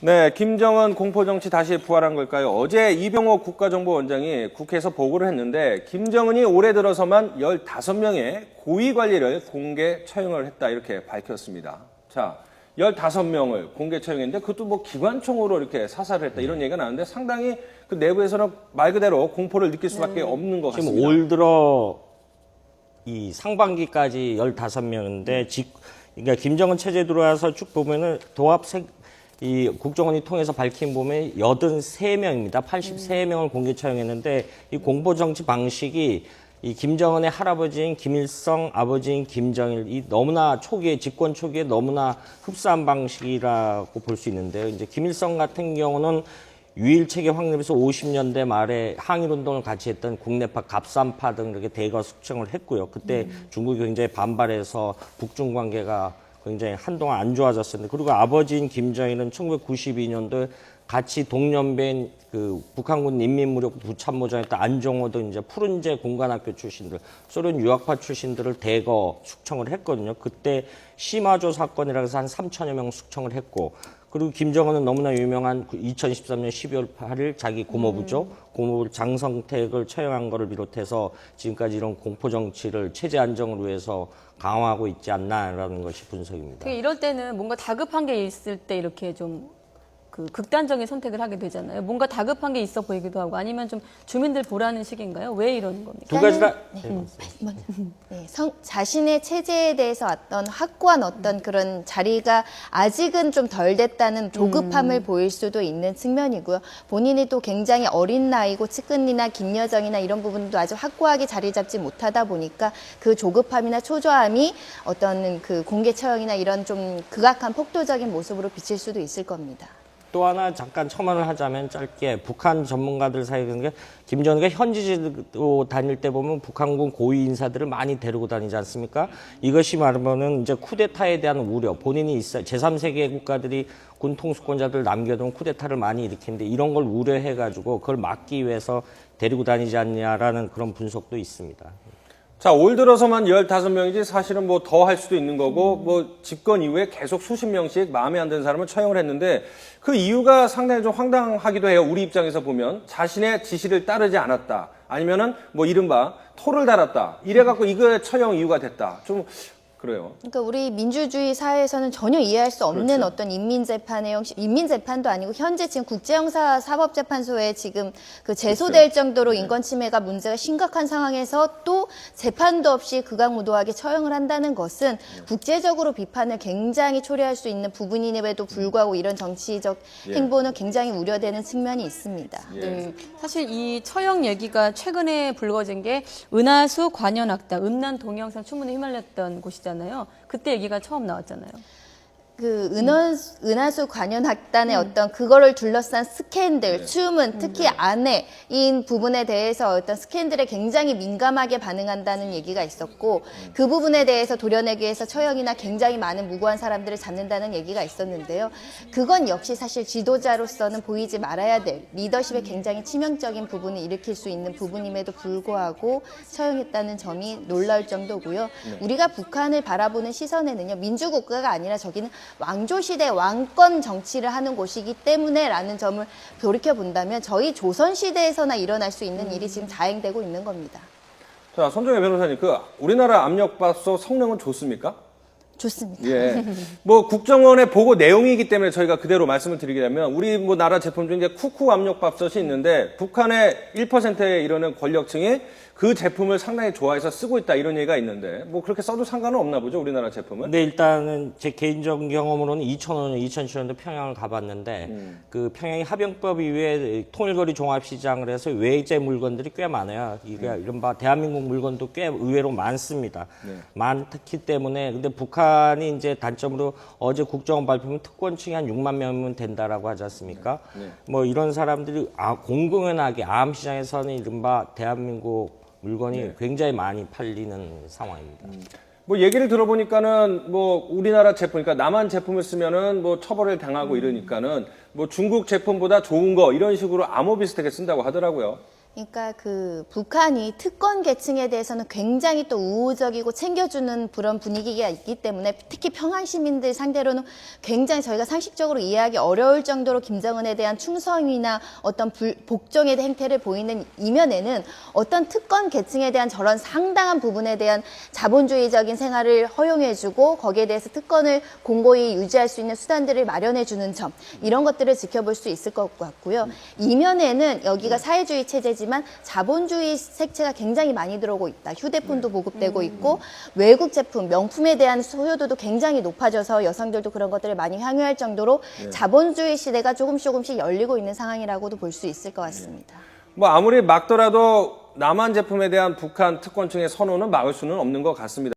네, 김정은 공포정치 다시 부활한 걸까요? 어제 이병호 국가정보원장이 국회에서 보고를 했는데 김정은이 올해 들어서만 15명의 고위 관리를 공개 처형을 했다 이렇게 밝혔습니다. 자, 15명을 공개 처형했는데 그것도 뭐 기관총으로 이렇게 사살을 했다 이런 얘기가 나는데 상당히 그 내부에서는 말 그대로 공포를 느낄 수밖에 없는 것 같습니다. 지금 올 들어 이 상반기까지 15명인데 그러니까 김정은 체제 들어와서 쭉 보면은 이 국정원이 통해서 밝힌 보면 83명입니다. 83명을 공개 처형했는데 이 공포 정치 방식이 이 김정은의 할아버지인 김일성, 아버지인 김정일, 이 너무나 집권 초기에 너무나 흡사한 방식이라고 볼 수 있는데요. 이제 김일성 같은 경우는 유일 체계 확립에서 50년대 말에 항일운동을 같이 했던 국내파, 갑산파 등 이렇게 대거 숙청을 했고요. 그때 중국이 굉장히 반발해서 북중 관계가 굉장히 한동안 안 좋아졌었는데, 그리고 아버지인 김정일은 1992년도에 같이 동년배인 그 북한군 인민무력 부참모장이었던 안종호도 이제 푸른제 공관학교 출신들, 소련 유학파 출신들을 대거 숙청을 했거든요. 그때 시마조 사건이라고 해서 한 3천여 명 숙청을 했고, 그리고 김정은은 너무나 유명한 2013년 12월 8일 자기 고모부죠. 고모부 장성택을 처형한 것을 비롯해서 지금까지 이런 공포정치를 체제 안정을 위해서 강화하고 있지 않나라는 것이 분석입니다. 이럴 때는 뭔가 다급한 게 있을 때 이렇게 좀 극단적인 선택을 하게 되잖아요. 뭔가 다급한 게 있어 보이기도 하고, 아니면 좀 주민들 보라는 식인가요? 왜 이러는 겁니까? 두 가지 다. 네, 자신의 체제에 대해서 어떤 확고한 어떤 그런 자리가 아직은 좀 덜 됐다는 조급함을 보일 수도 있는 측면이고요. 본인이 또 굉장히 어린 나이고 측근이나 김여정이나 이런 부분도 아주 확고하게 자리 잡지 못하다 보니까 그 조급함이나 초조함이 어떤 그 공개 처형이나 이런 좀 극악한 폭도적인 모습으로 비칠 수도 있을 겁니다. 또 하나 잠깐 첨언을 하자면 짧게, 북한 전문가들 사이에 게 김정은이가 현지지도 다닐 때 보면 북한군 고위 인사들을 많이 데리고 다니지 않습니까? 이것이 말하면은 이제 쿠데타에 대한 우려, 본인이 제3세계 국가들이 군 통수권자들 남겨둔 쿠데타를 많이 일으키는데 이런 걸 우려해가지고 그걸 막기 위해서 데리고 다니지 않냐라는 그런 분석도 있습니다. 자, 올 들어서만 15명이지 사실은 뭐 더 할 수도 있는 거고, 뭐 집권 이후에 계속 수십 명씩 마음에 안 드는 사람을 처형을 했는데 그 이유가 상당히 좀 황당하기도 해요. 우리 입장에서 보면 자신의 지시를 따르지 않았다. 아니면은 뭐 이른바 토를 달았다. 이래갖고 이거의 처형 이유가 됐다. 좀 그래요. 그러니까 우리 민주주의 사회에서는 전혀 이해할 수 없는 그렇죠. 어떤 인민재판의 형식, 인민재판도 아니고 현재 지금 국제형사사법재판소에 지금 그 제소될 정도로 인권침해가 문제가 심각한 상황에서 또 재판도 없이 극악무도하게 처형을 한다는 것은 국제적으로 비판을 굉장히 초래할 수 있는 부분임에도 불구하고 이런 정치적 행보는 굉장히 우려되는 측면이 있습니다. 네, 사실 이 처형 얘기가 최근에 불거진 게 은하수 관현악당, 음란 동영상 추문에 휘말렸던 곳이잖아요. 그때 얘기가 처음 나왔잖아요. 그 은하수 관현악단의 어떤 그거를 둘러싼 스캔들, 추문, 특히 아내인 부분에 대해서 어떤 스캔들에 굉장히 민감하게 반응한다는 얘기가 있었고, 그 부분에 대해서 도려내기 위해서 처형이나 굉장히 많은 무고한 사람들을 잡는다는 얘기가 있었는데요. 그건 역시 사실 지도자로서는 보이지 말아야 될 리더십에 굉장히 치명적인 부분을 일으킬 수 있는 부분임에도 불구하고 처형했다는 점이 놀라울 정도고요. 우리가 북한을 바라보는 시선에는요, 민주국가가 아니라 저기는 왕조시대 왕권 정치를 하는 곳이기 때문에 라는 점을 돌이켜본다면 저희 조선시대에서나 일어날 수 있는 일이 지금 자행되고 있는 겁니다. 자, 손정혜 변호사님, 우리나라 압력밥솥 성능은 좋습니까? 좋습니다. 예. 뭐 국정원의 보고 내용이기 때문에 저희가 그대로 말씀을 드리자면 우리 뭐 나라 제품 중에 쿠쿠 압력밥솥이 있는데 북한의 1%에 이르는 권력층이 그 제품을 상당히 좋아해서 쓰고 있다 이런 얘기가 있는데 뭐 그렇게 써도 상관은 없나 보죠, 우리나라 제품은? 근데 일단은 제 개인적인 경험으로는 2005년, 2007년도 평양을 가봤는데 그 평양이 하병법 이후에 통일거리 종합시장을 해서 외제 물건들이 꽤 많아요. 이게 이른바 대한민국 물건도 꽤 의외로 많습니다. 많기 때문에 근데 북한이 이제 단점으로 어제 국정원 발표면 특권층이 한 6만 명이면 된다라고 하지 않습니까? 뭐 이런 사람들이 공공연하게 암시장에서는 이른바 대한민국 물건이 굉장히 많이 팔리는 상황입니다. 뭐 얘기를 들어보니까는 뭐 우리나라 제품, 그러니까 남한 제품을 쓰면은 뭐 처벌을 당하고 이러니까는 뭐 중국 제품보다 좋은 거 이런 식으로 암호 비슷하게 쓴다고 하더라고요. 그러니까 그 북한이 특권 계층에 대해서는 굉장히 또 우호적이고 챙겨주는 그런 분위기가 있기 때문에 특히 평안 시민들 상대로는 굉장히 저희가 상식적으로 이해하기 어려울 정도로 김정은에 대한 충성이나 어떤 복종의 행태를 보이는 이면에는 어떤 특권 계층에 대한 저런 상당한 부분에 대한 자본주의적인 생활을 허용해주고 거기에 대해서 특권을 공고히 유지할 수 있는 수단들을 마련해주는 점 이런 것들을 지켜볼 수 있을 것 같고요. 이면에는 여기가 사회주의 체제지만 자본주의 색채가 굉장히 많이 들어오고 있다. 휴대폰도 보급되고 있고 외국 제품, 명품에 대한 소요도도 굉장히 높아져서 여성들도 그런 것들을 많이 향유할 정도로 자본주의 시대가 조금씩 열리고 있는 상황이라고도 볼 수 있을 것 같습니다. 뭐 아무리 막더라도 남한 제품에 대한 북한 특권층의 선호는 막을 수는 없는 것 같습니다.